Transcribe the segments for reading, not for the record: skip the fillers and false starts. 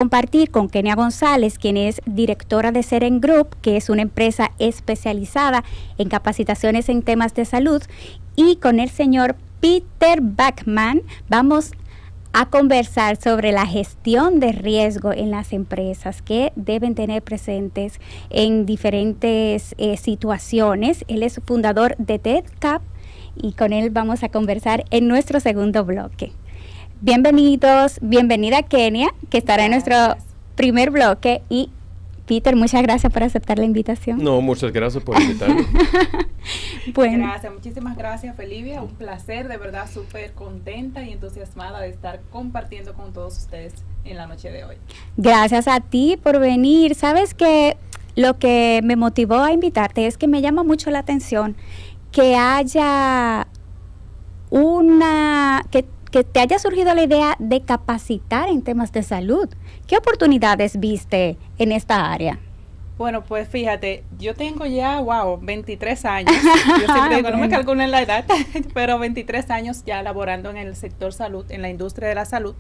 Compartir con Kenia González, quien es directora de Seren Group, que es una empresa especializada en capacitaciones en temas de salud, y con el señor Peter Bachman. Vamos a conversar sobre la gestión de riesgo en las empresas que deben tener presentes en diferentes situaciones. Él es fundador de TEDCAP y con él vamos a conversar en nuestro segundo bloque. Bienvenidos, bienvenida Kenia, que estará en nuestro primer bloque, y Peter, muchas gracias por aceptar la invitación. No, muchas gracias por invitarme. Bueno. Gracias, muchísimas gracias, Felivia, un placer, de verdad, súper contenta y entusiasmada de estar compartiendo con todos ustedes en la noche de hoy. Gracias a ti por venir. Sabes que lo que me motivó a invitarte es que me llama mucho la atención que haya que te haya surgido la idea de capacitar en temas de salud. ¿Qué oportunidades viste en esta área? Bueno, pues fíjate, yo tengo ya, 23 años. Yo siempre digo, no me calculen la edad, pero 23 años ya laborando en el sector salud, en la industria de la salud.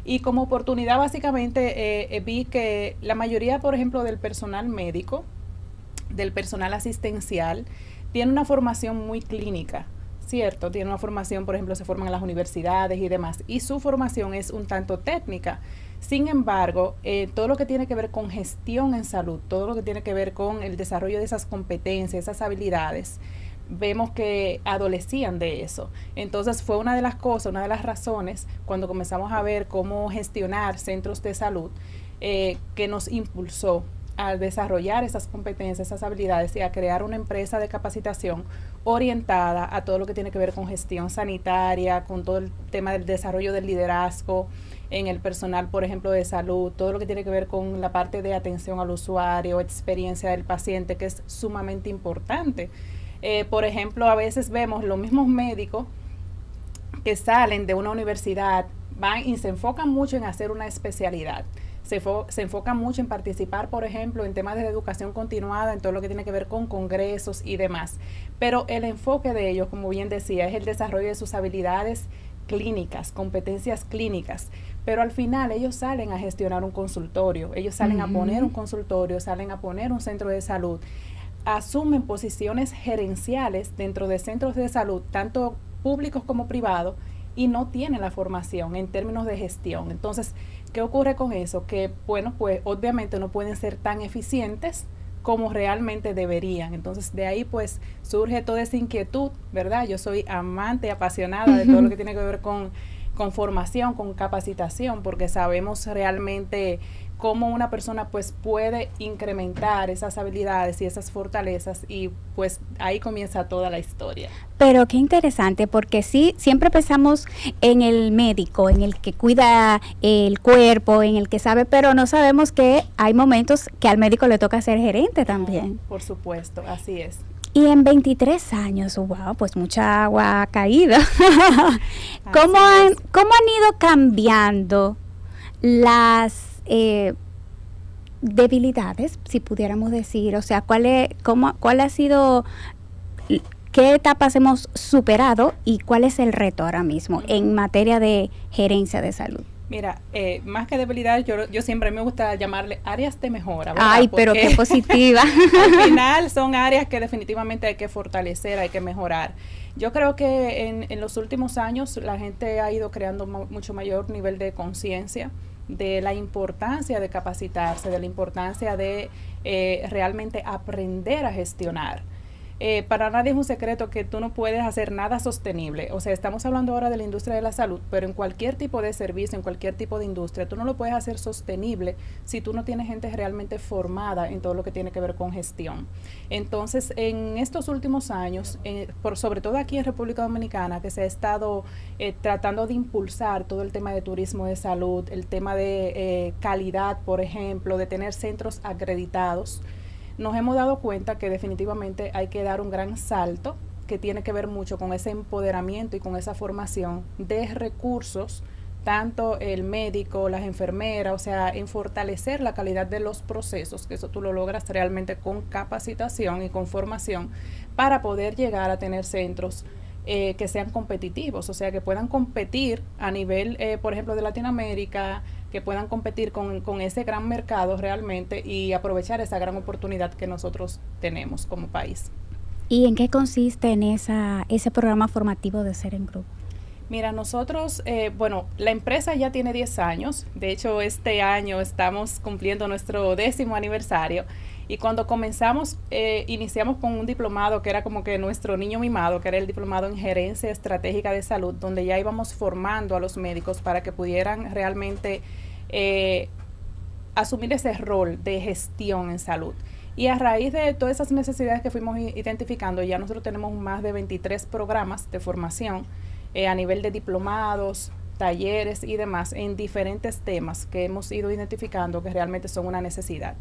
Y como oportunidad básicamente vi que la mayoría, por ejemplo, del personal médico, del personal asistencial, tiene una formación muy clínica. Cierto, tiene una formación, por ejemplo, se forman en las universidades y demás, y su formación es un tanto técnica. Sin embargo, todo lo que tiene que ver con gestión en salud, todo lo que tiene que ver con el desarrollo de esas competencias, esas habilidades, vemos que adolecían de eso. Entonces fue una de las cosas, una de las razones, cuando comenzamos a ver cómo gestionar centros de salud, que nos impulsó a desarrollar esas competencias, esas habilidades y a crear una empresa de capacitación orientada a todo lo que tiene que ver con gestión sanitaria, con todo el tema del desarrollo del liderazgo en el personal, por ejemplo, de salud, todo lo que tiene que ver con la parte de atención al usuario, experiencia del paciente, que es sumamente importante. Por ejemplo, a veces vemos los mismos médicos que salen de una universidad, van y se enfocan mucho en hacer una especialidad. Se enfocan mucho en participar, por ejemplo, en temas de educación continuada, en todo lo que tiene que ver con congresos y demás. Pero el enfoque de ellos, como bien decía, es el desarrollo de sus habilidades clínicas, competencias clínicas. Pero al final ellos salen a gestionar un consultorio, ellos salen a poner un consultorio, salen a poner un centro de salud, asumen posiciones gerenciales dentro de centros de salud, tanto públicos como privados, y no tienen la formación en términos de gestión. Entonces, ¿qué ocurre con eso? Que, bueno, pues obviamente no pueden ser tan eficientes como realmente deberían. Entonces, de ahí pues surge toda esa inquietud, ¿verdad? Yo soy amante, apasionada de todo lo que tiene que ver con formación, con capacitación, porque sabemos realmente cómo una persona pues puede incrementar esas habilidades y esas fortalezas, y pues ahí comienza toda la historia. Pero qué interesante, porque sí, siempre pensamos en el médico, en el que cuida el cuerpo, en el que sabe, pero no sabemos que hay momentos que al médico le toca ser gerente también. Por supuesto, así es. Y en 23 años, wow, pues mucha agua ha caído. ¿Cómo han ido cambiando las debilidades, si pudiéramos decir? O sea, ¿cuál ha sido, qué etapas hemos superado y cuál es el reto ahora mismo en materia de gerencia de salud? Mira, más que debilidades, yo siempre me gusta llamarle áreas de mejora, ¿verdad? Ay, pero qué positiva. Al final son áreas que definitivamente hay que fortalecer, hay que mejorar. Yo creo que en los últimos años la gente ha ido creando mucho mayor nivel de conciencia de la importancia de capacitarse, de la importancia de realmente aprender a gestionar. Para nadie es un secreto que tú no puedes hacer nada sostenible. O sea, estamos hablando ahora de la industria de la salud, pero en cualquier tipo de servicio, en cualquier tipo de industria, tú no lo puedes hacer sostenible si tú no tienes gente realmente formada en todo lo que tiene que ver con gestión. Entonces, en estos últimos años, sobre todo aquí en República Dominicana, que se ha estado tratando de impulsar todo el tema de turismo de salud, el tema de calidad, por ejemplo, de tener centros acreditados, nos hemos dado cuenta que definitivamente hay que dar un gran salto que tiene que ver mucho con ese empoderamiento y con esa formación de recursos, tanto el médico, las enfermeras, o sea, en fortalecer la calidad de los procesos, que eso tú lo logras realmente con capacitación y con formación para poder llegar a tener centros que sean competitivos, o sea, que puedan competir a nivel, por ejemplo, de Latinoamérica, que puedan competir con ese gran mercado realmente y aprovechar esa gran oportunidad que nosotros tenemos como país. ¿Y en qué consiste en ese programa formativo de Seren Group? Mira, nosotros, la empresa ya tiene 10 años. De hecho, este año estamos cumpliendo nuestro 10º aniversario. Y cuando comenzamos, iniciamos con un diplomado que era como que nuestro niño mimado, que era el diplomado en Gerencia Estratégica de Salud, donde ya íbamos formando a los médicos para que pudieran realmente asumir ese rol de gestión en salud. Y a raíz de todas esas necesidades que fuimos identificando, ya nosotros tenemos más de 23 programas de formación a nivel de diplomados, talleres y demás en diferentes temas que hemos ido identificando que realmente son una necesidad.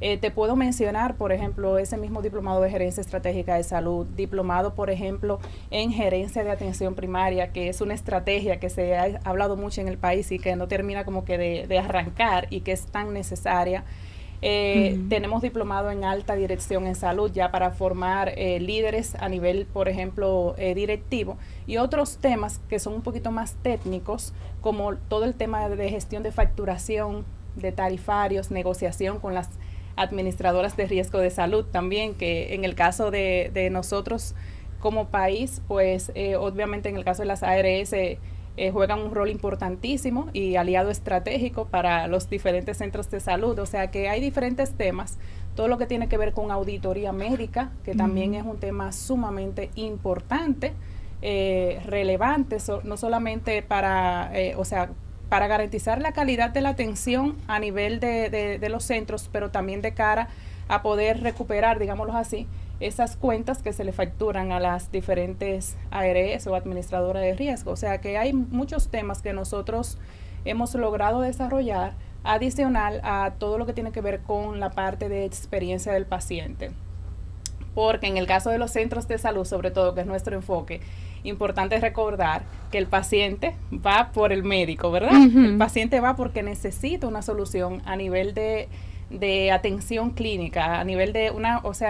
Te puedo mencionar, por ejemplo, ese mismo diplomado de Gerencia Estratégica de Salud, diplomado, por ejemplo, en Gerencia de Atención Primaria, que es una estrategia que se ha hablado mucho en el país y que no termina como que de arrancar y que es tan necesaria. Tenemos diplomado en alta dirección en salud ya para formar líderes a nivel, por ejemplo, directivo, y otros temas que son un poquito más técnicos, como todo el tema de gestión de facturación, de tarifarios, negociación con las administradoras de riesgo de salud también, que en el caso de nosotros como país, pues obviamente en el caso de las ARS, juegan un rol importantísimo y aliado estratégico para los diferentes centros de salud. O sea que hay diferentes temas, todo lo que tiene que ver con auditoría médica, que también es un tema sumamente importante, relevante, no solamente para garantizar la calidad de la atención a nivel de los centros, pero también de cara a poder recuperar, digámoslo así, esas cuentas que se le facturan a las diferentes ARS o administradoras de riesgo. O sea que hay muchos temas que nosotros hemos logrado desarrollar adicional a todo lo que tiene que ver con la parte de experiencia del paciente. Porque en el caso de los centros de salud, sobre todo, que es nuestro enfoque, importante recordar que el paciente va por el médico, ¿verdad? El paciente va porque necesita una solución a nivel de atención clínica, a nivel de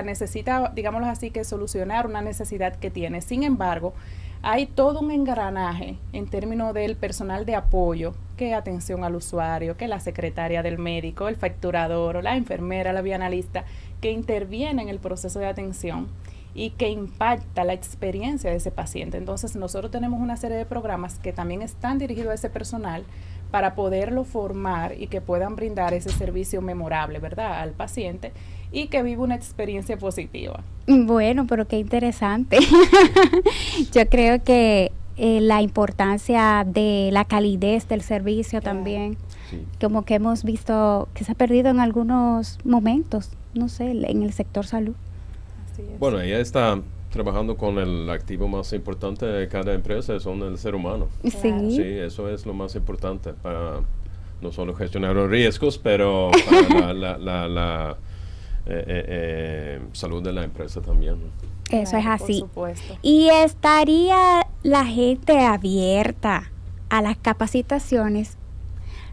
necesita, digámoslo así, que solucionar una necesidad que tiene. Sin embargo, hay todo un engranaje en términos del personal de apoyo, que atención al usuario, que la secretaria del médico, el facturador, o la enfermera, la bioanalista, que interviene en el proceso de atención y que impacta la experiencia de ese paciente. Entonces, nosotros tenemos una serie de programas que también están dirigidos a ese personal para poderlo formar y que puedan brindar ese servicio memorable, ¿verdad?, al paciente y que viva una experiencia positiva. Bueno, pero qué interesante. Yo creo que la importancia de la calidez del servicio también, como que hemos visto que se ha perdido en algunos momentos, no sé, en el sector salud. Así es. Bueno, ella está trabajando con el activo más importante de cada empresa, son el ser humano. Sí. Sí, eso es lo más importante para no solo gestionar los riesgos, pero para la salud de la empresa también. Eso claro, es así. Por supuesto. ¿Y estaría la gente abierta a las capacitaciones?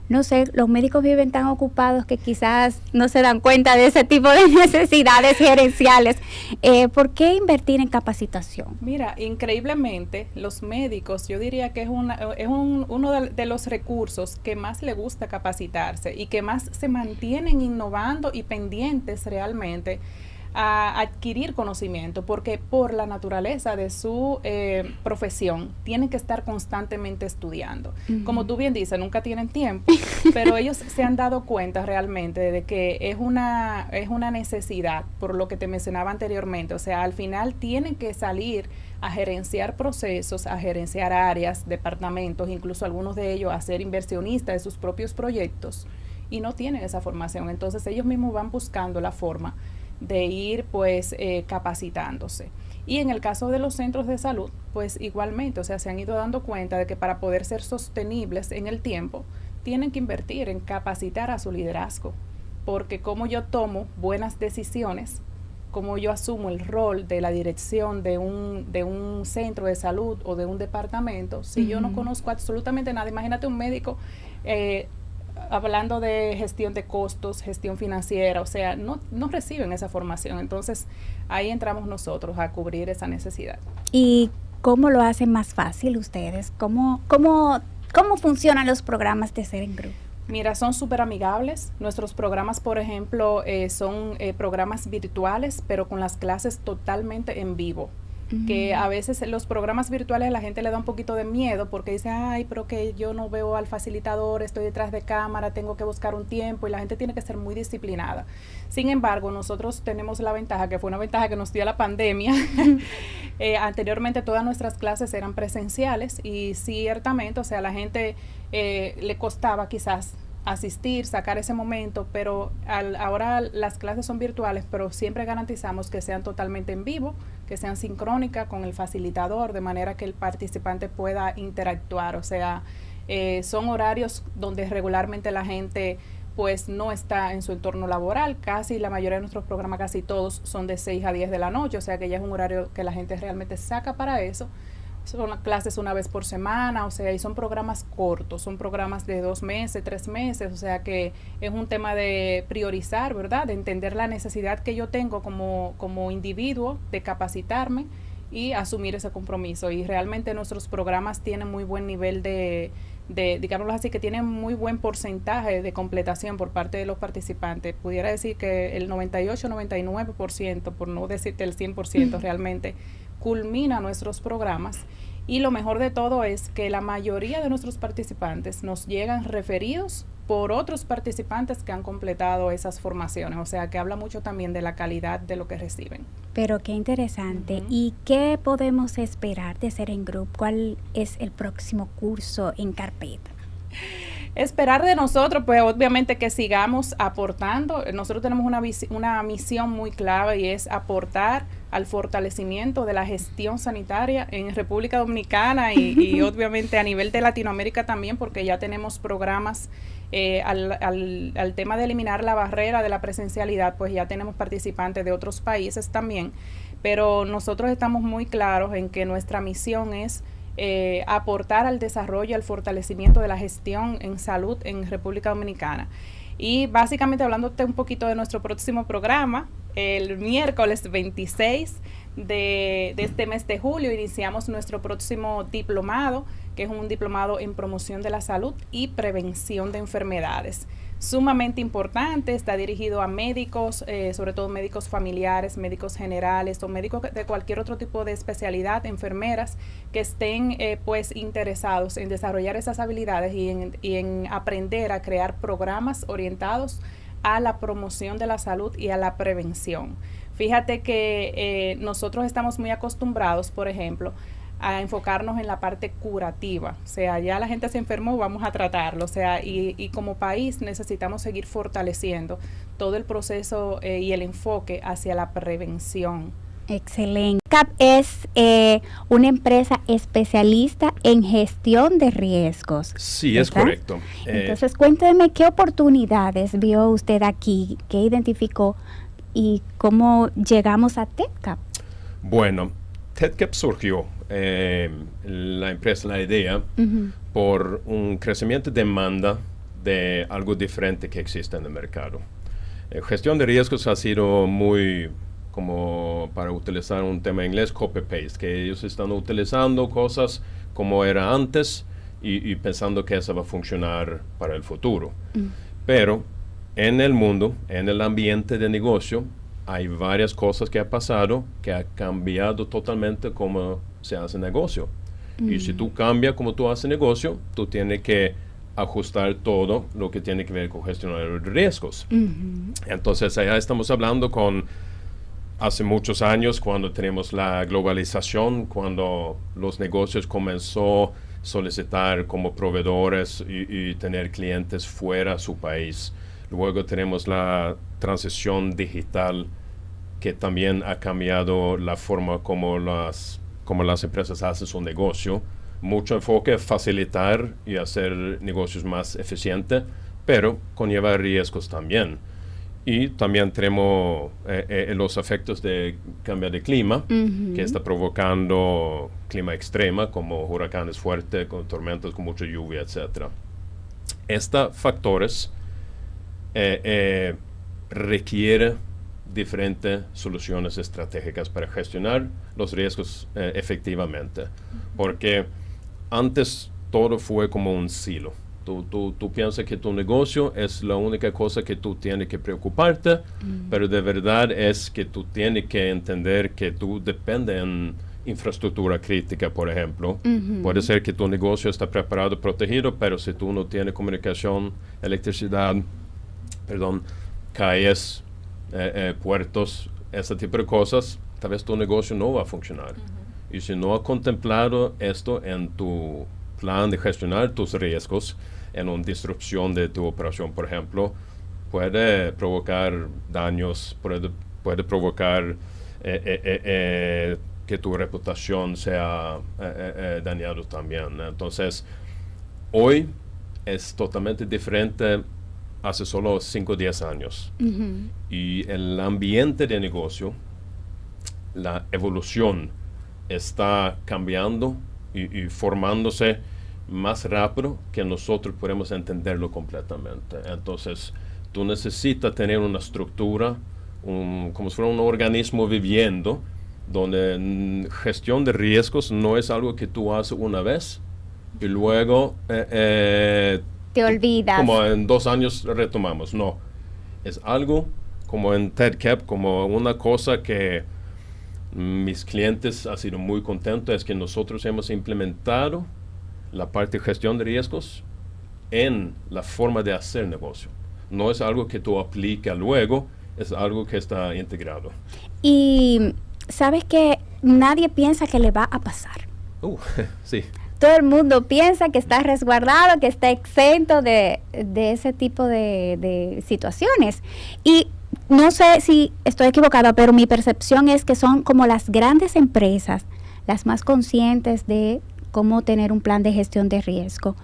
No sé, los médicos viven tan ocupados que quizás no se dan cuenta de ese tipo de necesidades gerenciales. ¿Por qué invertir en capacitación? Mira, increíblemente, los médicos, yo diría que es uno de los recursos que más le gusta capacitarse y que más se mantienen innovando y pendientes realmente a adquirir conocimiento, porque por la naturaleza de su profesión tienen que estar constantemente estudiando. Como tú bien dices, nunca tienen tiempo, pero ellos se han dado cuenta realmente de que es una necesidad, por lo que te mencionaba anteriormente. O sea, al final tienen que salir a gerenciar procesos, a gerenciar áreas, departamentos, incluso algunos de ellos a ser inversionistas de sus propios proyectos, y no tienen esa formación. Entonces ellos mismos van buscando la forma de ir pues capacitándose. Y en el caso de los centros de salud, pues igualmente, o sea, se han ido dando cuenta de que para poder ser sostenibles en el tiempo, tienen que invertir en capacitar a su liderazgo, porque como yo tomo buenas decisiones, como yo asumo el rol de la dirección de un centro de salud o de un departamento, si yo no conozco absolutamente nada, imagínate un médico hablando de gestión de costos, gestión financiera, o sea, no reciben esa formación. Entonces, ahí entramos nosotros a cubrir esa necesidad. ¿Y cómo lo hacen más fácil ustedes? ¿Cómo funcionan los programas de Seren Group? Mira, son súper amigables. Nuestros programas, por ejemplo, son programas virtuales, pero con las clases totalmente en vivo. Que a veces los programas virtuales a la gente le da un poquito de miedo porque dice, ay, pero que yo no veo al facilitador, estoy detrás de cámara, tengo que buscar un tiempo, y la gente tiene que ser muy disciplinada. Sin embargo, nosotros tenemos la ventaja, que fue una ventaja que nos dio la pandemia. Anteriormente todas nuestras clases eran presenciales y ciertamente, o sea, a la gente le costaba quizás asistir, sacar ese momento, pero ahora las clases son virtuales, pero siempre garantizamos que sean totalmente en vivo, que sean sincrónicas con el facilitador, de manera que el participante pueda interactuar. O sea, son horarios donde regularmente la gente pues no está en su entorno laboral. Casi la mayoría de nuestros programas, casi todos, son de 6 a 10 de la noche, o sea que ya es un horario que la gente realmente saca para eso. Son clases una vez por semana, o sea, y son programas cortos, son programas de 2 meses, 3 meses, o sea que es un tema de priorizar, ¿verdad? De entender la necesidad que yo tengo como individuo de capacitarme y asumir ese compromiso. Y realmente nuestros programas tienen muy buen nivel de digámoslo así, que tienen muy buen porcentaje de completación por parte de los participantes. Pudiera decir que el 98-99%, por no decirte el 100%, realmente culmina nuestros programas. Y lo mejor de todo es que la mayoría de nuestros participantes nos llegan referidos por otros participantes que han completado esas formaciones, o sea que habla mucho también de la calidad de lo que reciben. Pero qué interesante. ¿Y qué podemos esperar de Seren Group? ¿Cuál es el próximo curso en carpeta? Esperar de nosotros, pues obviamente que sigamos aportando. Nosotros tenemos una misión muy clave y es aportar al fortalecimiento de la gestión sanitaria en República Dominicana y obviamente a nivel de Latinoamérica también, porque ya tenemos programas al tema de eliminar la barrera de la presencialidad, pues ya tenemos participantes de otros países también, pero nosotros estamos muy claros en que nuestra misión es aportar al desarrollo, al fortalecimiento de la gestión en salud en República Dominicana. Y básicamente hablándote un poquito de nuestro próximo programa, el miércoles 26 de este mes de julio iniciamos nuestro próximo diplomado, que es un diplomado en promoción de la salud y prevención de enfermedades. Sumamente importante, está dirigido a médicos, sobre todo médicos familiares, médicos generales o médicos de cualquier otro tipo de especialidad, enfermeras que estén pues interesados en desarrollar esas habilidades y en aprender a crear programas orientados a la promoción de la salud y a la prevención. Fíjate que nosotros estamos muy acostumbrados, por ejemplo, a enfocarnos en la parte curativa, o sea, ya la gente se enfermó, vamos a tratarlo, o sea, y como país necesitamos seguir fortaleciendo todo el proceso y el enfoque hacia la prevención. Excelente. CAP es una empresa especialista en gestión de riesgos. Sí, ¿verdad? Es correcto. Entonces, cuénteme qué oportunidades vio usted aquí, qué identificó y cómo llegamos a TEDCAP. Bueno, TEDCAP surgió la empresa, la idea, por un crecimiento de demanda de algo diferente que existe en el mercado. Gestión de riesgos ha sido muy, como para utilizar un tema en inglés, copy-paste, que ellos están utilizando cosas como era antes y pensando que eso va a funcionar para el futuro. Pero en el mundo, en el ambiente de negocio, hay varias cosas que ha pasado que ha cambiado totalmente cómo se hace negocio. Y si tú cambias cómo tú haces negocio, tú tienes que ajustar todo lo que tiene que ver con gestionar los riesgos. Entonces, allá estamos hablando con hace muchos años, cuando tenemos la globalización, cuando los negocios comenzó a solicitar como proveedores y tener clientes fuera de su país. Luego tenemos la transición digital, que también ha cambiado la forma como las empresas hacen su negocio. Mucho enfoque en facilitar y hacer negocios más eficientes, pero conlleva riesgos también. Y también tenemos los efectos de cambio de clima, que está provocando clima extrema, como huracanes fuertes, con tormentas, con mucha lluvia, etc. Estos factores requieren diferentes soluciones estratégicas para gestionar los riesgos efectivamente. Porque antes todo fue como un silo. Tú piensas que tu negocio es la única cosa que tú tienes que preocuparte, pero de verdad es que tú tienes que entender que tú dependes en infraestructura crítica, por ejemplo. Puede ser que tu negocio está preparado, protegido, pero si tú no tienes comunicación, electricidad, calles, puertos, ese tipo de cosas, tal vez tu negocio no va a funcionar. Y si no has contemplado esto en tu plan de gestionar tus riesgos en una disrupción de tu operación, por ejemplo, puede provocar daños, puede provocar que tu reputación sea dañada también. Entonces, hoy es totalmente diferente hace solo 5 o 10 años. Y el ambiente de negocio, la evolución está cambiando y formándose más rápido que nosotros podemos entenderlo completamente. Entonces, tú necesitas tener una estructura, como si fuera un organismo viviendo, donde gestión de riesgos no es algo que tú haces una vez y luego te olvidas. Como en 2 años retomamos. No, es algo como en TEDCAP, como una cosa que mis clientes han sido muy contentos, es que nosotros hemos implementado la parte de gestión de riesgos en la forma de hacer negocio. No es algo que tú aplicas luego, es algo que está integrado. Y sabes que nadie piensa que le va a pasar. Sí. Todo el mundo piensa que está resguardado, que está exento de ese tipo de situaciones. Y no sé si estoy equivocada, pero mi percepción es que son como las grandes empresas las más conscientes de cómo tener un plan de gestión de riesgo.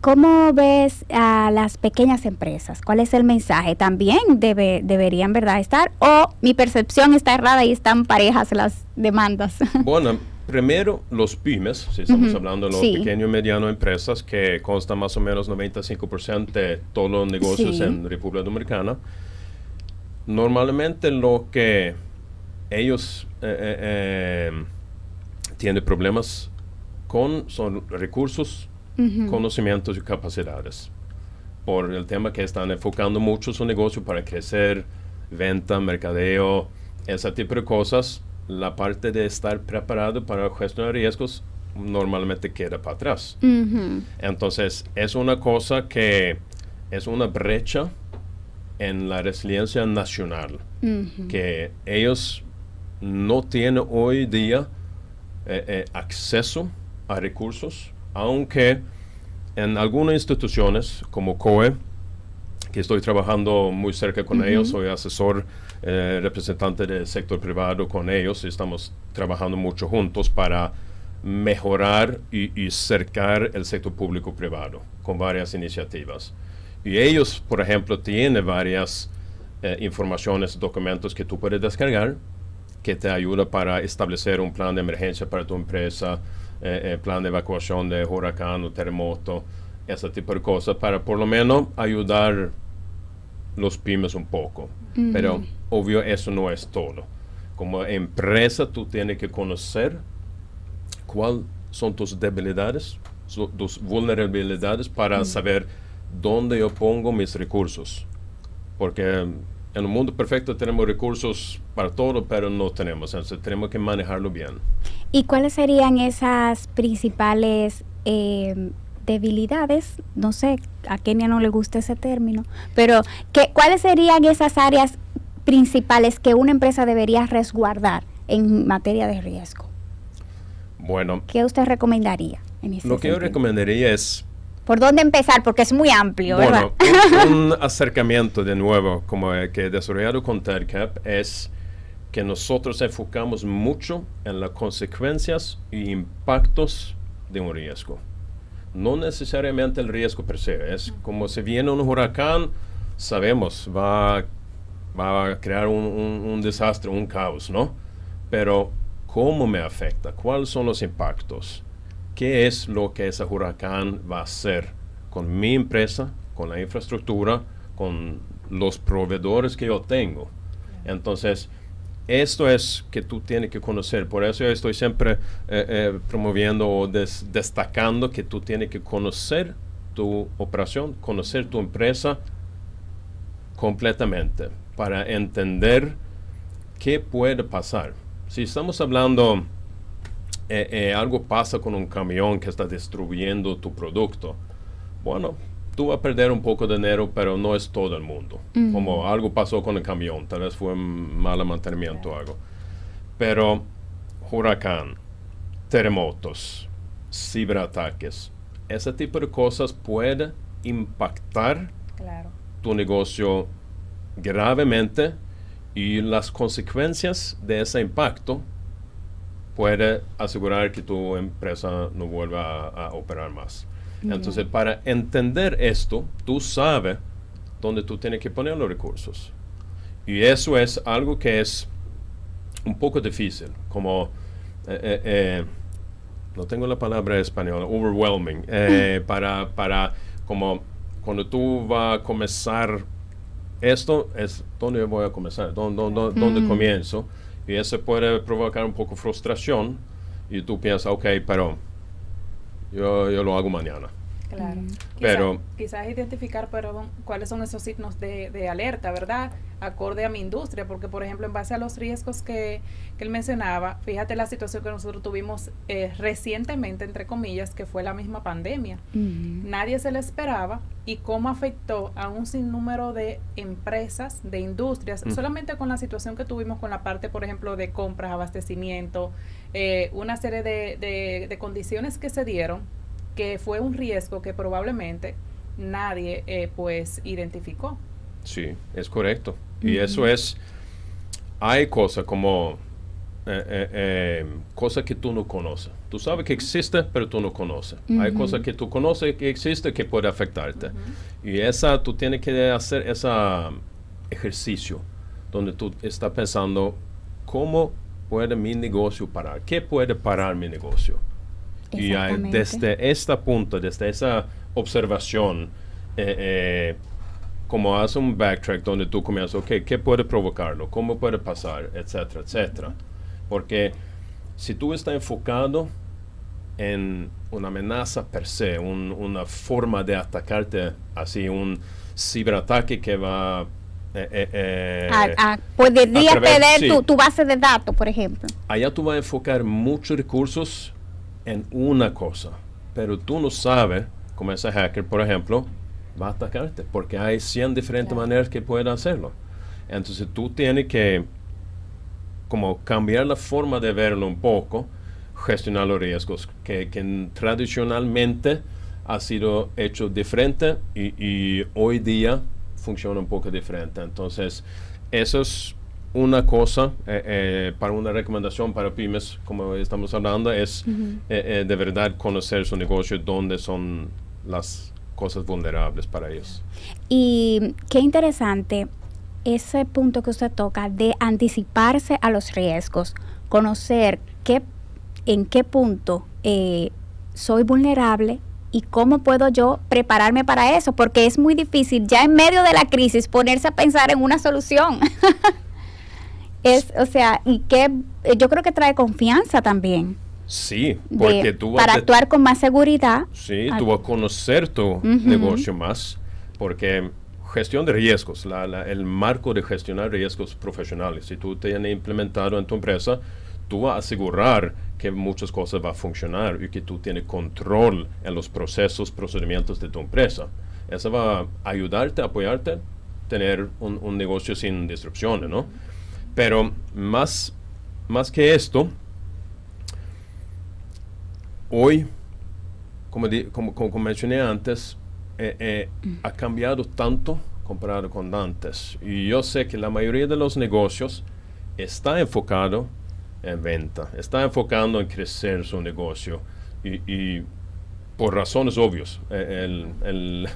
¿Cómo ves a las pequeñas empresas? ¿Cuál es el mensaje? ¿También deberían, verdad, estar? ¿O mi percepción está errada y están parejas las demandas? Bueno, primero los pymes, si estamos hablando de los pequeños y medianos empresas, que constan más o menos 95% de todos los negocios en República Dominicana. Normalmente lo que ellos tienen problemas con son recursos, conocimientos y capacidades. Por el tema que están enfocando mucho su negocio para crecer, venta, mercadeo, ese tipo de cosas, la parte de estar preparado para gestionar riesgos normalmente queda para atrás. Entonces, es una cosa que es una brecha en la resiliencia nacional, que ellos no tienen hoy día acceso a recursos, aunque en algunas instituciones como COE, que estoy trabajando muy cerca con ellos, soy asesor, representante del sector privado con ellos, y estamos trabajando mucho juntos para mejorar y cercar el sector público-privado con varias iniciativas. Y ellos, por ejemplo, tienen varias informaciones, documentos que tú puedes descargar, que te ayuda para establecer un plan de emergencia para tu empresa, plan de evacuación de huracán o terremoto, ese tipo de cosas, para por lo menos ayudar los pymes un poco. Pero obvio eso no es todo. Como empresa tú tienes que conocer cuáles son tus debilidades, tus vulnerabilidades, para saber dónde yo pongo mis recursos. Porque en un mundo perfecto tenemos recursos para todo, pero no tenemos. Entonces tenemos que manejarlo bien. ¿Y cuáles serían esas principales debilidades? No sé, a Kenia no le gusta ese término, pero ¿cuáles serían esas áreas principales que una empresa debería resguardar en materia de riesgo? Bueno, ¿qué usted recomendaría en ese Lo que sentido? yo recomendaría es... ¿Por dónde empezar? Porque es muy amplio, bueno, ¿verdad? un acercamiento de nuevo, como que he desarrollado con TEDCAP, es que nosotros enfocamos mucho en las consecuencias y impactos de un riesgo. No necesariamente el riesgo per se. Es como si viene un huracán, sabemos, va a crear un desastre, un caos, ¿no? Pero, ¿cómo me afecta? ¿Cuáles son los impactos? ¿Qué es lo que ese huracán va a hacer con mi empresa, con la infraestructura, con los proveedores que yo tengo? Entonces, esto es que tú tienes que conocer. Por eso yo estoy siempre promoviendo o destacando que tú tienes que conocer tu operación, conocer tu empresa completamente para entender qué puede pasar. Si estamos hablando, algo pasa con un camión que está destruyendo tu producto, bueno, tú vas a perder un poco de dinero, pero no es todo el mundo. Como algo pasó con el camión, tal vez fue un mal mantenimiento o algo. Pero huracán, terremotos, ciberataques, ese tipo de cosas puede impactar tu negocio gravemente, y las consecuencias de ese impacto puede asegurar que tu empresa no vuelva a operar más. Entonces, para entender esto, tú sabes dónde tú tienes que poner los recursos. Y eso es algo que es un poco difícil, como, no tengo la palabra en español, overwhelming, para como cuando tú vas a comenzar, esto es donde voy a comenzar, dónde comienzo, y eso puede provocar un poco frustración, y tú piensas, ok, pero yo lo hago mañana. Claro. Pero Quizás identificar, cuáles son esos signos de alerta, ¿verdad? Acorde a mi industria, porque por ejemplo, en base a los riesgos que él mencionaba, fíjate la situación que nosotros tuvimos recientemente, entre comillas, que fue la misma pandemia. Nadie se le esperaba, y cómo afectó a un sinnúmero de empresas, de industrias, solamente con la situación que tuvimos con la parte, por ejemplo, de compras, abastecimiento, una serie de condiciones que se dieron, que fue un riesgo que probablemente nadie pues identificó. Sí, es correcto. Y eso es, hay cosas como, cosas que tú no conoces. Tú sabes que existe, pero tú no conoces. Hay cosas que tú conoces que existe que puede afectarte. Y tú tienes que hacer ese ejercicio donde tú estás pensando, ¿cómo puede mi negocio parar? ¿Qué puede parar mi negocio? Y desde este punto, desde esa observación, como hace un backtrack donde tú comienzas, ok, ¿qué puede provocarlo? ¿Cómo puede pasar? Etcétera, etcétera. Porque si tú estás enfocado en una amenaza per se, una forma de atacarte, así un ciberataque que va podría perder tu base de datos, por ejemplo. Allá tú vas a enfocar muchos recursos en una cosa, pero tú no sabes cómo ese hacker, por ejemplo, va a atacarte, porque hay 100 diferentes maneras que puede hacerlo. Entonces tú tienes que como cambiar la forma de verlo un poco, gestionar los riesgos, que tradicionalmente ha sido hecho diferente, y hoy día funciona un poco diferente. Entonces, eso es una cosa, para una recomendación para pymes, como estamos hablando, es de verdad conocer su negocio, dónde son las cosas vulnerables para ellos. Y qué interesante ese punto que usted toca de anticiparse a los riesgos, conocer en qué punto soy vulnerable y cómo puedo yo prepararme para eso, porque es muy difícil ya en medio de la crisis ponerse a pensar en una solución. Yo creo que trae confianza también. Sí, porque tú vas para actuar con más seguridad. Sí, tú vas a conocer tu negocio más, porque gestión de riesgos, el marco de gestionar riesgos profesionales, si tú tienes implementado en tu empresa, tú vas a asegurar que muchas cosas van a funcionar y que tú tienes control en los procesos, procedimientos de tu empresa. Eso va a ayudarte, apoyarte, tener un negocio sin disrupciones, ¿no? Pero más que esto, hoy, como mencioné antes, ha cambiado tanto comparado con antes. Y yo sé que la mayoría de los negocios está enfocado en venta, está enfocando en crecer su negocio. Y por razones obvias, el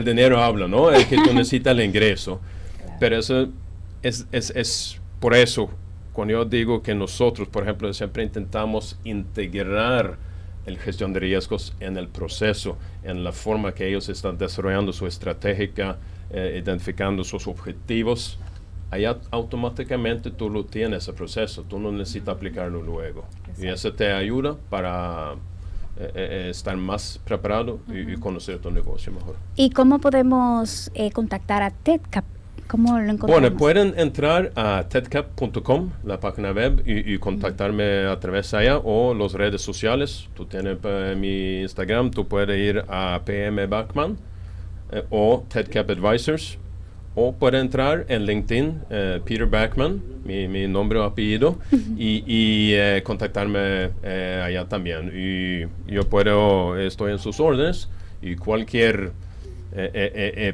dinero habla, ¿no? El que tú necesitas el ingreso. Claro. Pero eso es por eso, cuando yo digo que nosotros, por ejemplo, siempre intentamos integrar la gestión de riesgos en el proceso, en la forma que ellos están desarrollando su estrategia, identificando sus objetivos, allá automáticamente tú lo tienes ese proceso, tú no necesitas aplicarlo luego. Exacto. Y eso te ayuda para estar más preparado y conocer tu negocio mejor. ¿Y cómo podemos contactar a TEDCAP? ¿Cómo lo encontramos? Bueno, pueden entrar a tedcap.com, la página web, y contactarme a través de allá o las redes sociales. Tú tienes mi Instagram, tú puedes ir a PM Backman o TEDCAP Advisors, o puede entrar en LinkedIn, Peter Backman, mi nombre o apellido, y contactarme allá también. Y yo estoy en sus órdenes, y cualquier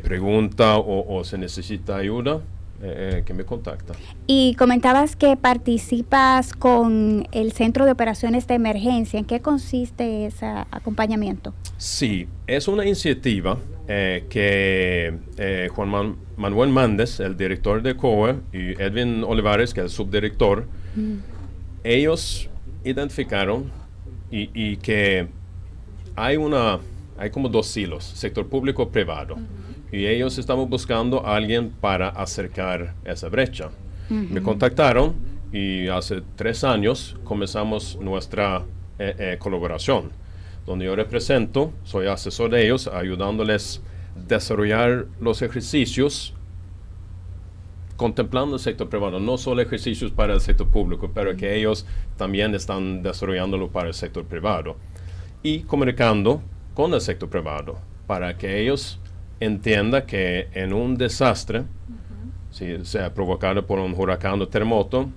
pregunta o se necesita ayuda, que me contacta. Y comentabas que participas con el Centro de Operaciones de Emergencia. ¿En qué consiste ese acompañamiento? Sí, es una iniciativa que Juan Manuel Méndez, el director de COE, y Edwin Olivares, que es el subdirector, ellos identificaron y que hay como dos silos, sector público y privado. Y ellos estaban buscando a alguien para acercar esa brecha. Me contactaron y hace 3 años comenzamos nuestra colaboración, donde yo represento, soy asesor de ellos, ayudándoles a desarrollar los ejercicios contemplando el sector privado, no solo ejercicios para el sector público, pero que ellos también están desarrollándolo para el sector privado. Y comunicando con el sector privado, para que ellos entiendan que en un desastre, si sea provocado por un huracán o terremoto,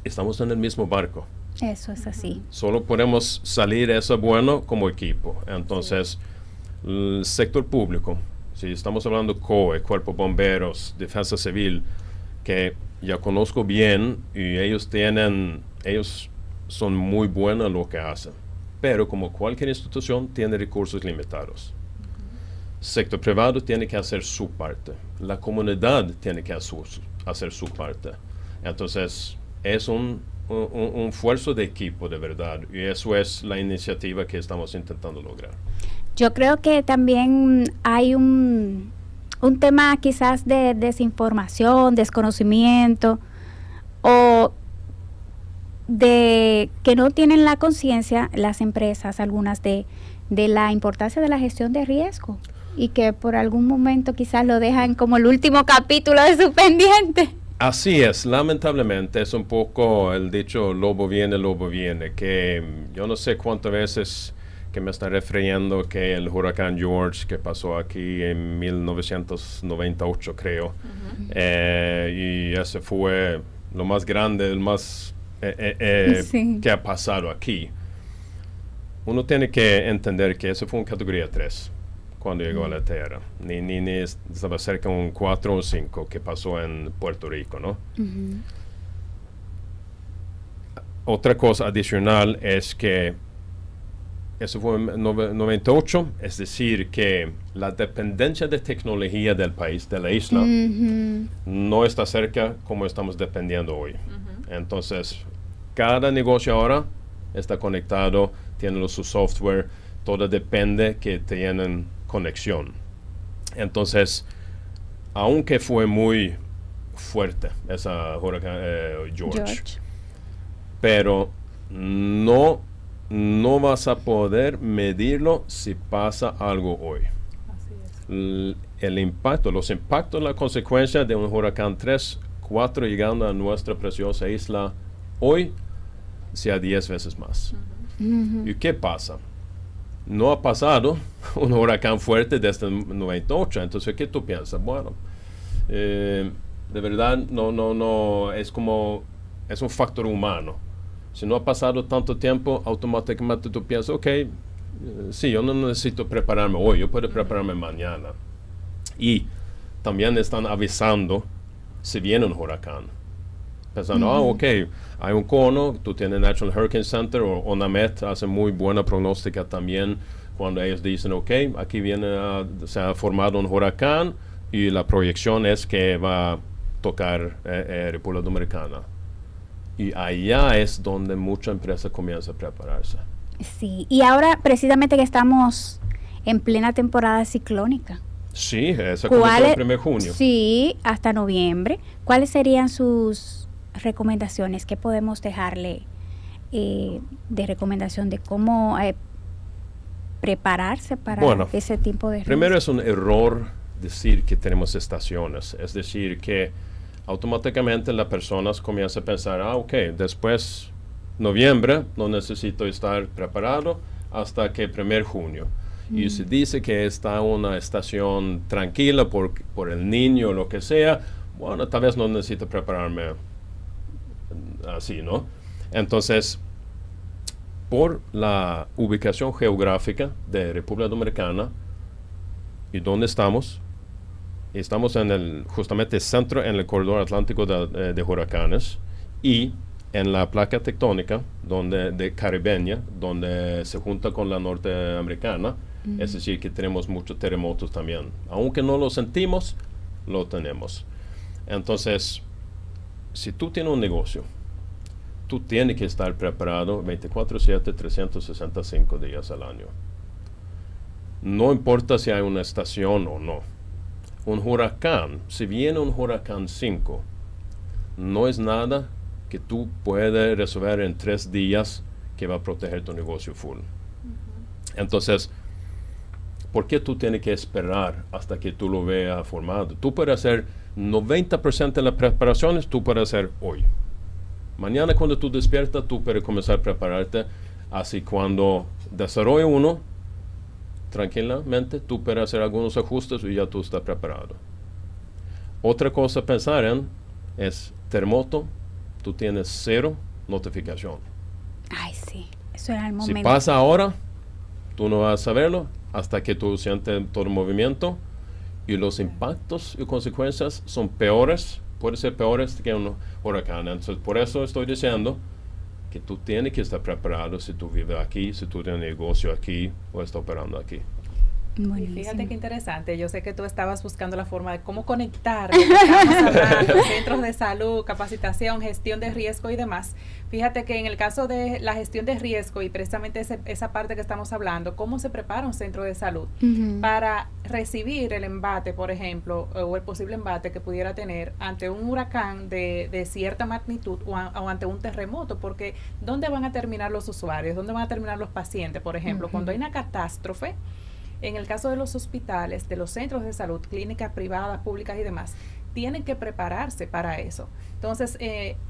estamos en el mismo barco. Eso es así. Solo podemos salir eso bueno como equipo. Entonces, el sector público, si estamos hablando COE, Cuerpo de Bomberos, Defensa Civil, que ya conozco bien, y ellos son muy buenos en lo que hacen. Pero como cualquier institución tiene recursos limitados. Sector privado tiene que hacer su parte. La comunidad tiene que hacer su parte. Entonces, es un esfuerzo de equipo, de verdad. Y eso es la iniciativa que estamos intentando lograr. Yo creo que también hay un tema quizás de desinformación, desconocimiento, o de que no tienen la conciencia las empresas, algunas, de la importancia de la gestión de riesgo, y que por algún momento quizás lo dejan como el último capítulo de su pendiente. Así es, lamentablemente es un poco el dicho lobo viene, que yo no sé cuántas veces que me está refiriendo que el huracán George que pasó aquí en 1998 creo, y ese fue lo más grande, el más Sí. que ha pasado aquí. Uno tiene que entender que eso fue en categoría 3 cuando llegó a la Tierra. Ni estaba cerca de un 4 o 5 que pasó en Puerto Rico, ¿no? Otra cosa adicional es que eso fue en 98, es decir, que la dependencia de tecnología del país, de la isla, no está cerca como estamos dependiendo hoy. Entonces, cada negocio ahora está conectado, tiene su software, todo depende que tienen conexión. Entonces, aunque fue muy fuerte esa huracán George, pero no vas a poder medirlo si pasa algo hoy. Así es. Los impactos, la consecuencia de un huracán 3, 4 llegando a nuestra preciosa isla hoy, sea 10 veces más. ¿Y qué pasa? No ha pasado un huracán fuerte desde el 98, entonces ¿qué tú piensas? Bueno, de verdad no, es un factor humano. Si no ha pasado tanto tiempo, automáticamente tú piensas, ok, sí, yo no necesito prepararme hoy, yo puedo prepararme mañana. Y también están avisando si viene un huracán. Pensando, ok, hay un cono, tú tienes National Hurricane Center o ONAMED, hace muy buena pronóstica también cuando ellos dicen, ok, aquí se ha formado un huracán y la proyección es que va a tocar República Dominicana. Y allá es donde mucha empresa comienza a prepararse. Sí, y ahora precisamente que estamos en plena temporada ciclónica. Sí, esa comenzó el 1 de junio. Sí, hasta noviembre. ¿Cuáles serían sus recomendaciones? ¿Qué podemos dejarle de recomendación de cómo prepararse para ese tipo de riesgo? Primero es un error decir que tenemos estaciones, es decir, que automáticamente las personas comienzan a pensar, ok, después noviembre no necesito estar preparado hasta que 1 junio. Y se dice que está una estación tranquila por el niño o lo que sea, bueno, tal vez no necesito prepararme así, ¿no? Entonces, por la ubicación geográfica de República Dominicana y dónde estamos en el justamente centro, en el corredor atlántico de huracanes y en la placa tectónica de caribeña, donde se junta con la norteamericana, es decir, que tenemos muchos terremotos también. Aunque no lo sentimos, lo tenemos. Entonces, si tú tienes un negocio, tú tienes que estar preparado 24/7, 365 días al año. No importa si hay una estación o no. Un huracán, si viene un huracán 5, no es nada que tú puedes resolver en 3 días que va a proteger tu negocio full. Entonces, ¿por qué tú tienes que esperar hasta que tú lo veas formado? Tú puedes hacer 90% de las preparaciones, tú puedes hacer hoy. Mañana cuando tú despiertas, tú puedes comenzar a prepararte. Así cuando desarrolla uno, tranquilamente, tú puedes hacer algunos ajustes y ya tú estás preparado. Otra cosa a pensar en es terremoto, tú tienes 0 notificación. Ay, sí, eso era el momento. Si pasa ahora, tú no vas a saberlo hasta que tú sientes todo el movimiento y los impactos y consecuencias son peores, pueden ser peores que un huracán. Entonces, por eso estoy diciendo que tú tienes que estar preparado si tú vives aquí, si tú tienes negocio aquí o estás operando aquí. Y fíjate qué interesante, yo sé que tú estabas buscando la forma de cómo conectar lo que estamos hablando, centros de salud, capacitación, gestión de riesgo y demás. Fíjate que en el caso de la gestión de riesgo y precisamente esa parte que estamos hablando, cómo se prepara un centro de salud para recibir el embate, por ejemplo, o el posible embate que pudiera tener ante un huracán de cierta magnitud o ante un terremoto, porque ¿dónde van a terminar los usuarios? ¿Dónde van a terminar los pacientes? Por ejemplo, cuando hay una catástrofe, en el caso de los hospitales, de los centros de salud, clínicas privadas, públicas y demás, tienen que prepararse para eso. Entonces,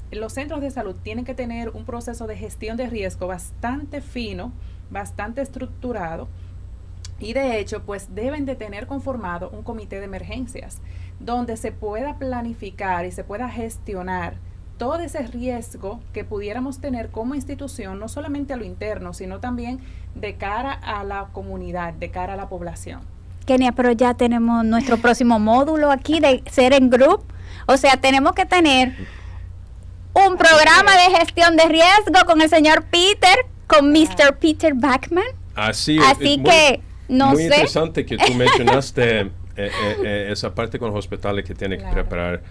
los centros de salud tienen que tener un proceso de gestión de riesgo bastante fino, bastante estructurado, y de hecho, pues deben de tener conformado un comité de emergencias, donde se pueda planificar y se pueda gestionar todo ese riesgo que pudiéramos tener como institución, no solamente a lo interno, sino también de cara a la comunidad, de cara a la población. Kenia, pero ya tenemos nuestro próximo módulo aquí de Seren Group. O sea, tenemos que tener un programa de gestión de riesgo con el señor Peter, con Mr. Peter Backman. Así que, no sé. Muy interesante que tú mencionaste esa parte con los hospitales que tienen que preparar.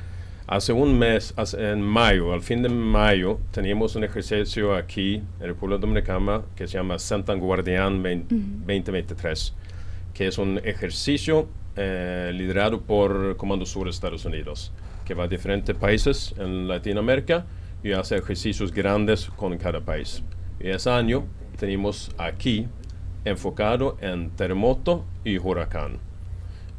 Hace un mes, en mayo, al fin de mayo, teníamos un ejercicio aquí en República Dominicana que se llama Santan Guardián 2023, que es un ejercicio liderado por Comando Sur de Estados Unidos, que va a diferentes países en Latinoamérica y hace ejercicios grandes con cada país. Y ese año tenemos aquí enfocado en terremoto y huracán.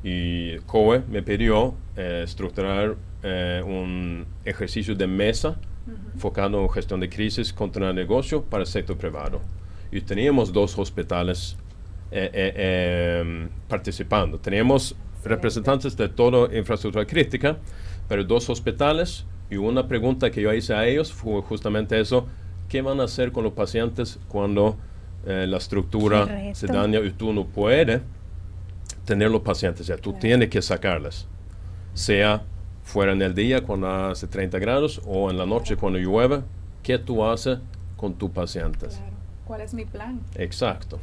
Y COE me pidió estructurar un ejercicio de mesa enfocado en gestión de crisis contra el negocio para el sector privado. Y teníamos 2 hospitales participando. Teníamos representantes de toda infraestructura crítica, pero 2 hospitales, y una pregunta que yo hice a ellos fue justamente eso: ¿qué van a hacer con los pacientes cuando la estructura se daña y tú no puedes tener los pacientes? Ya tú tienes que sacarles, sea fuera en el día cuando hace 30 grados o en la noche cuando llueve. ¿Qué tú haces con tus pacientes? Claro. ¿Cuál es mi plan? Exacto.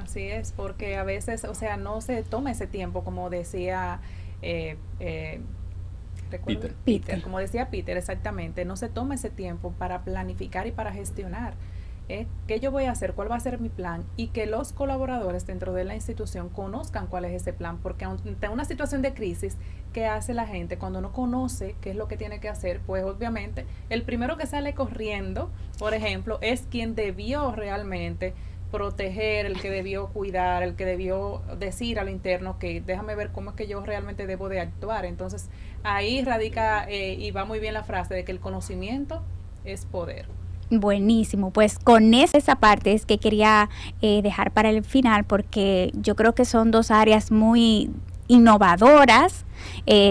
Así es, porque a veces, o sea, no se toma ese tiempo, como decía Peter, como decía Peter, exactamente, no se toma ese tiempo para planificar y para gestionar. ¿Qué yo voy a hacer? ¿Cuál va a ser mi plan? Y que los colaboradores dentro de la institución conozcan cuál es ese plan, porque ante una situación de crisis, ¿qué hace la gente? Cuando no conoce qué es lo que tiene que hacer, pues obviamente el primero que sale corriendo, por ejemplo, es quien debió realmente proteger, el que debió cuidar, el que debió decir al interno que déjame ver cómo es que yo realmente debo de actuar. Entonces, ahí radica y va muy bien la frase de que el conocimiento es poder. Buenísimo, pues con esa parte es que quería dejar para el final, porque yo creo que son dos áreas muy innovadoras,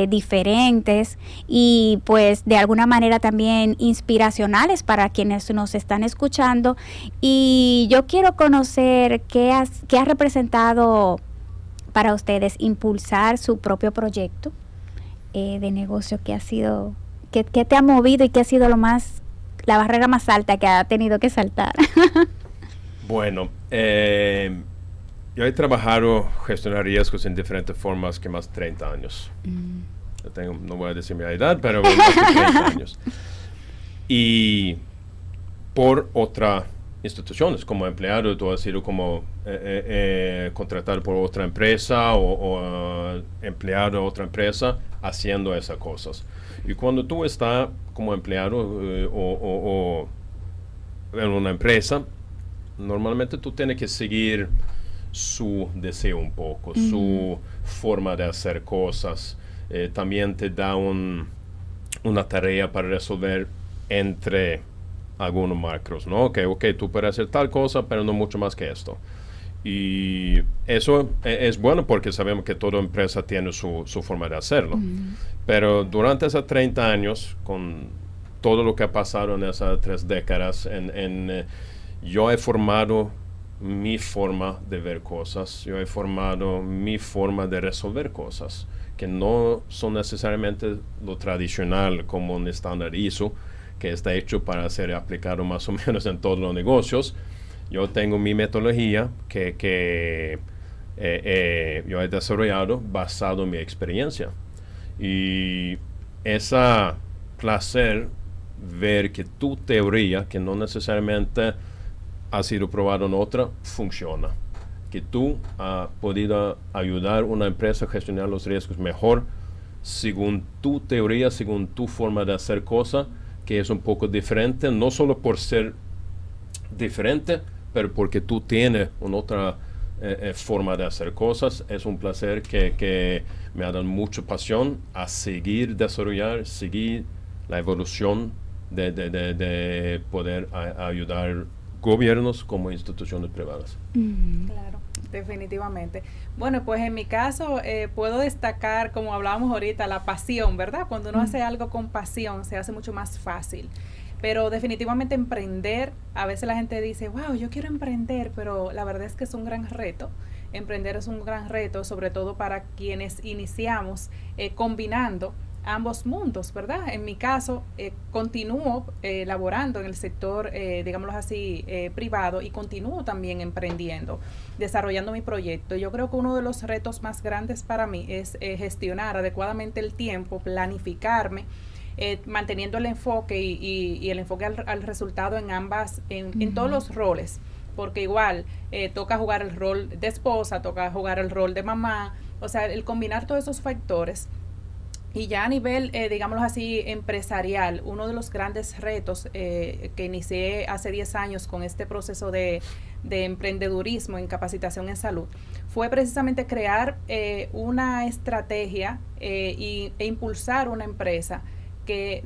diferentes y pues de alguna manera también inspiracionales para quienes nos están escuchando. Y yo quiero conocer qué ha representado para ustedes impulsar su propio proyecto de negocio, que ha sido, que te ha movido y que ha sido la barrera más alta que ha tenido que saltar. Bueno, yo he trabajado gestionar riesgos en diferentes formas que más de 30 años. Yo tengo, no voy a decir mi edad, pero más de 30 años. Y por otras instituciones, como empleado, tú has sido como contratado por otra empresa o empleado de otra empresa haciendo esas cosas. Y cuando tú estás como empleado o en una empresa, normalmente tú tienes que seguir su deseo un poco, su forma de hacer cosas. También te da una tarea para resolver entre algunos macros, ¿no? Ok, tú puedes hacer tal cosa, pero no mucho más que esto. Y eso es bueno porque sabemos que toda empresa tiene su forma de hacerlo. Pero durante esos 30 años, con todo lo que ha pasado en esas 3 décadas, yo he formado mi forma de ver cosas, yo he formado mi forma de resolver cosas, que no son necesariamente lo tradicional como un estándar ISO, que está hecho para ser aplicado más o menos en todos los negocios. Yo tengo mi metodología que yo he desarrollado basado en mi experiencia. Y ese placer ver que tu teoría, que no necesariamente ha sido probada en otra, funciona. Que tú has podido ayudar a una empresa a gestionar los riesgos mejor según tu teoría, según tu forma de hacer cosas, que es un poco diferente, no solo por ser diferente, pero porque tú tienes una otra forma de hacer cosas. Es un placer que me ha dado mucha pasión a seguir desarrollar, seguir la evolución de poder ayudar gobiernos como instituciones privadas. Claro, definitivamente. Bueno, pues en mi caso puedo destacar, como hablábamos ahorita, la pasión, ¿verdad? Cuando uno hace algo con pasión, se hace mucho más fácil. Pero definitivamente emprender, a veces la gente dice, wow, yo quiero emprender, pero la verdad es que es un gran reto. Emprender es un gran reto, sobre todo para quienes iniciamos combinando ambos mundos, ¿verdad? En mi caso, continúo laborando en el sector, digámoslo así, privado, y continúo también emprendiendo, desarrollando mi proyecto. Yo creo que uno de los retos más grandes para mí es gestionar adecuadamente el tiempo, planificarme, manteniendo el enfoque y el enfoque al resultado en ambas, en todos los roles, porque igual toca jugar el rol de esposa, toca jugar el rol de mamá, o sea, el combinar todos esos factores. Y ya a nivel, digámoslo así, empresarial, uno de los grandes retos que inicié hace 10 años con este proceso de emprendedurismo en capacitación en salud fue precisamente crear una estrategia e impulsar una empresa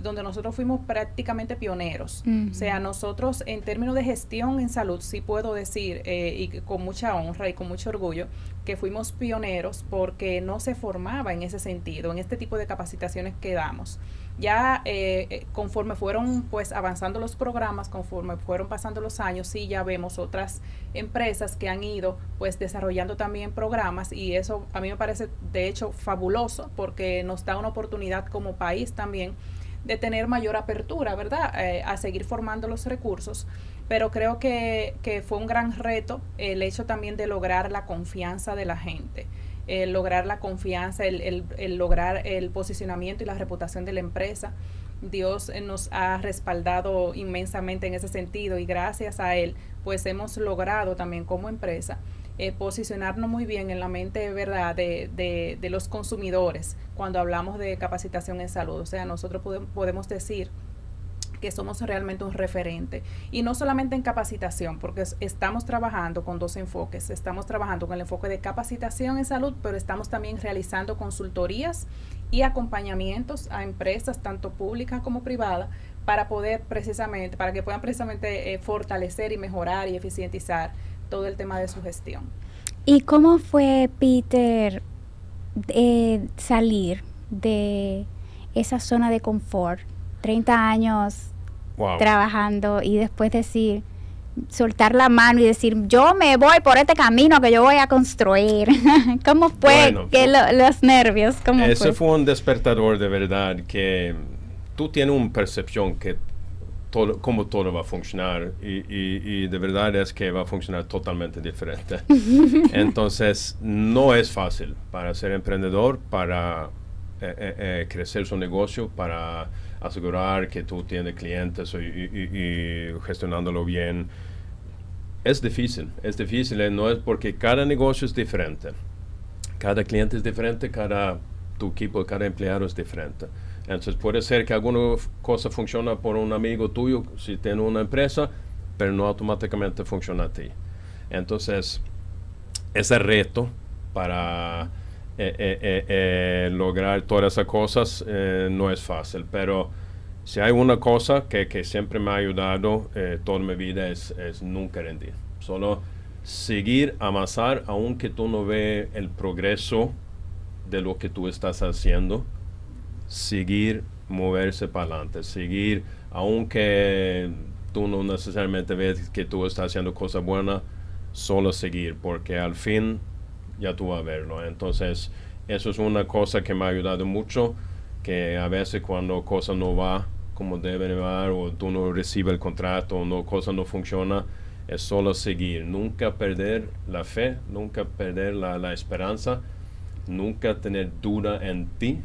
donde nosotros fuimos prácticamente pioneros. O sea, nosotros en términos de gestión en salud, sí puedo decir, y con mucha honra y con mucho orgullo, que fuimos pioneros porque no se formaba en ese sentido, en este tipo de capacitaciones que damos. Ya conforme fueron pues avanzando los programas, conforme fueron pasando los años, sí ya vemos otras empresas que han ido pues desarrollando también programas, y eso a mí me parece de hecho fabuloso porque nos da una oportunidad como país también de tener mayor apertura, ¿verdad? A seguir formando los recursos, pero creo que fue un gran reto el hecho también de lograr la confianza de la gente. Lograr la confianza, el lograr el posicionamiento y la reputación de la empresa. Dios nos ha respaldado inmensamente en ese sentido, y gracias a Él pues hemos logrado también como empresa posicionarnos muy bien en la mente, ¿verdad?, de los consumidores cuando hablamos de capacitación en salud. O sea, nosotros podemos decir que somos realmente un referente. Y no solamente en capacitación, porque estamos trabajando con dos enfoques. Estamos trabajando con el enfoque de capacitación en salud, pero estamos también realizando consultorías y acompañamientos a empresas, tanto públicas como privadas, para poder precisamente, para que puedan precisamente fortalecer y mejorar y eficientizar todo el tema de su gestión. ¿Y cómo fue, Peter, salir de esa zona de confort? 30 años trabajando y después decir, soltar la mano y decir, yo me voy por este camino que yo voy a construir. ¿Cómo fue los nervios? Ese fue un despertador de verdad, que tú tienes una percepción que cómo todo va a funcionar y de verdad es que va a funcionar totalmente diferente. Entonces, no es fácil para ser emprendedor, para crecer su negocio, para asegurar que tú tienes clientes y gestionándolo bien. Es difícil, no es porque cada negocio es diferente, cada cliente es diferente, tu equipo, cada empleado es diferente. Entonces puede ser que alguna cosa funciona por un amigo tuyo si tiene una empresa, pero no automáticamente funciona a ti. Entonces, ese reto para lograr todas esas cosas no es fácil, pero si hay una cosa que siempre me ha ayudado toda mi vida es nunca rendir. Solo seguir, avanzar, aunque tú no veas el progreso de lo que tú estás haciendo, seguir, moverse para adelante, seguir, aunque tú no necesariamente ves que tú estás haciendo cosas buenas, solo seguir, porque al fin ya tú vas a verlo. Entonces, eso es una cosa que me ha ayudado mucho, que a veces cuando cosas no van como deben ir, o tú no recibes el contrato, o cosas no funcionan, es solo seguir. Nunca perder la fe, nunca perder la esperanza, nunca tener duda en ti,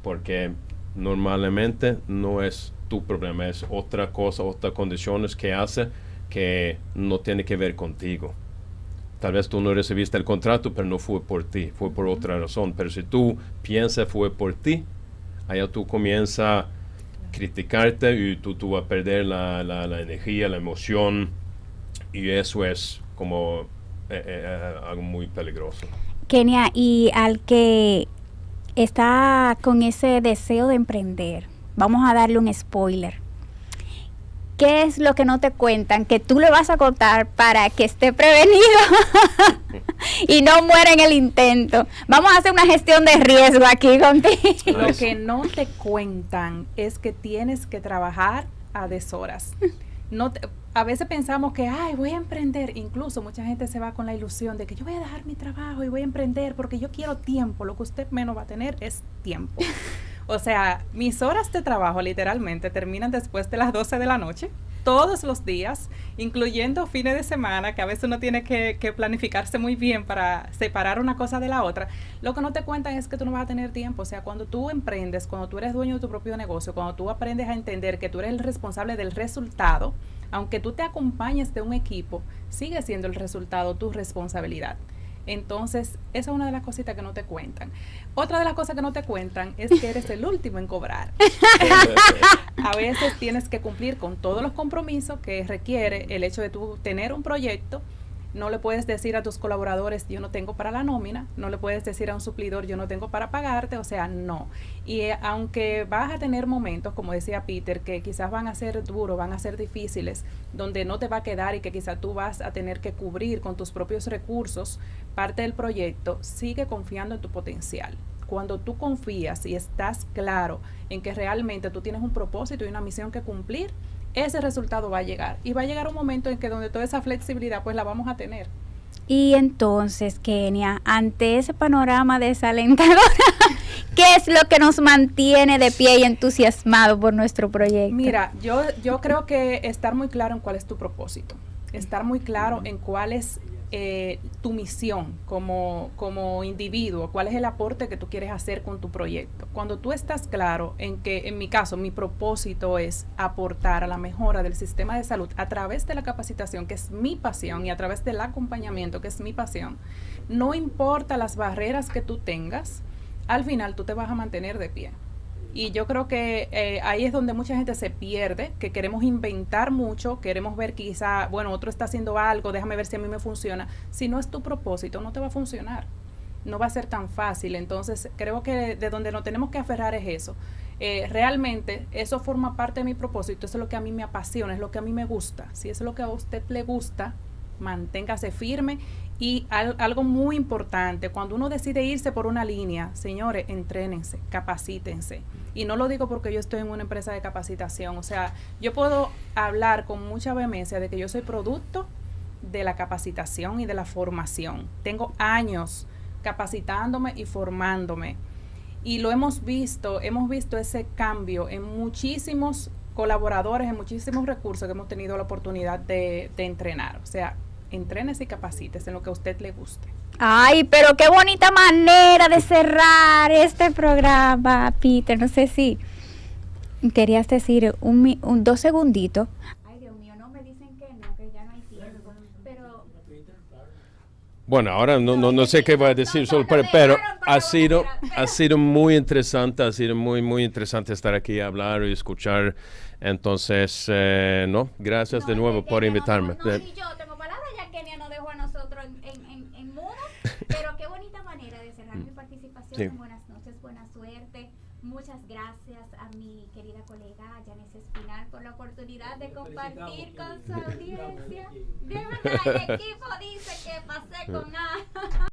porque normalmente no es tu problema, es otra cosa, otras condiciones que hace que no tiene que ver contigo. Tal vez tú no recibiste el contrato, pero no fue por ti, fue por otra razón. Pero si tú piensas fue por ti, allá tú comienzas a criticarte y tú vas a perder la energía, la emoción, y eso es como algo muy peligroso. Kenia, y al que está con ese deseo de emprender, vamos a darle un spoiler. ¿Qué es lo que no te cuentan que tú le vas a contar para que esté prevenido y no muera en el intento? Vamos a hacer una gestión de riesgo aquí contigo. Lo que no te cuentan es que tienes que trabajar a deshoras. A veces pensamos que, voy a emprender. Incluso mucha gente se va con la ilusión de que yo voy a dejar mi trabajo y voy a emprender porque yo quiero tiempo. Lo que usted menos va a tener es tiempo. O sea, mis horas de trabajo literalmente terminan después de las 12 de la noche, todos los días, incluyendo fines de semana, que a veces uno tiene que planificarse muy bien para separar una cosa de la otra. Lo que no te cuentan es que tú no vas a tener tiempo. O sea, cuando tú emprendes, cuando tú eres dueño de tu propio negocio, cuando tú aprendes a entender que tú eres el responsable del resultado, aunque tú te acompañes de un equipo, sigue siendo el resultado tu responsabilidad. Entonces, esa es una de las cositas que no te cuentan. Otra de las cosas que no te cuentan es que eres el último en cobrar. A veces tienes que cumplir con todos los compromisos que requiere el hecho de tú tener un proyecto. No le puedes decir a tus colaboradores, yo no tengo para la nómina. No le puedes decir a un suplidor, yo no tengo para pagarte. O sea, no. Y aunque vas a tener momentos, como decía Peter, que quizás van a ser duros, van a ser difíciles, donde no te va a quedar y que quizás tú vas a tener que cubrir con tus propios recursos parte del proyecto, sigue confiando en tu potencial. Cuando tú confías y estás claro en que realmente tú tienes un propósito y una misión que cumplir, ese resultado va a llegar. Y va a llegar un momento en que donde toda esa flexibilidad pues la vamos a tener. Y entonces, Kenia, ante ese panorama desalentador, ¿qué es lo que nos mantiene de pie y entusiasmado por nuestro proyecto? Mira, yo creo que estar muy claro en cuál es tu propósito, estar muy claro en cuál es tu misión como individuo, cuál es el aporte que tú quieres hacer con tu proyecto. Cuando tú estás claro en que, en mi caso, mi propósito es aportar a la mejora del sistema de salud a través de la capacitación, que es mi pasión, y a través del acompañamiento, que es mi pasión, no importa las barreras que tú tengas, al final tú te vas a mantener de pie. Y yo creo que ahí es donde mucha gente se pierde, que queremos inventar mucho, queremos ver quizá, bueno, otro está haciendo algo, déjame ver si a mí me funciona. Si no es tu propósito, no te va a funcionar. No va a ser tan fácil. Entonces, creo que de donde nos tenemos que aferrar es eso. Realmente, eso forma parte de mi propósito, eso es lo que a mí me apasiona, es lo que a mí me gusta. Si eso es lo que a usted le gusta, manténgase firme. Y algo muy importante, cuando uno decide irse por una línea, señores, entrénense, capacítense. Y no lo digo porque yo estoy en una empresa de capacitación, o sea, yo puedo hablar con mucha vehemencia de que yo soy producto de la capacitación y de la formación. Tengo años capacitándome y formándome. Y lo hemos visto ese cambio en muchísimos colaboradores, en muchísimos recursos que hemos tenido la oportunidad de entrenar. O sea, entrénese y capacítese en lo que a usted le guste. Ay, pero qué bonita manera de cerrar este programa, Peter. No sé si querías decir 2 segunditos. Ay, Dios mío, no me dicen que no, que ya no hay tiempo. Pero Bueno, ahora no sé qué voy a decir, pero ha sido muy interesante, muy interesante estar aquí a hablar y escuchar. Entonces, gracias de nuevo por invitarme. No, y yo tengo palabras, ya Kenia nos dejó a nosotros en mudo, pero qué bonita manera de cerrar mi participación. Sí. Buenas noches, buena suerte. Muchas gracias a mi querida colega Yanis Espinal por la oportunidad de compartir con su audiencia. De verdad, el equipo dice que pasé con A.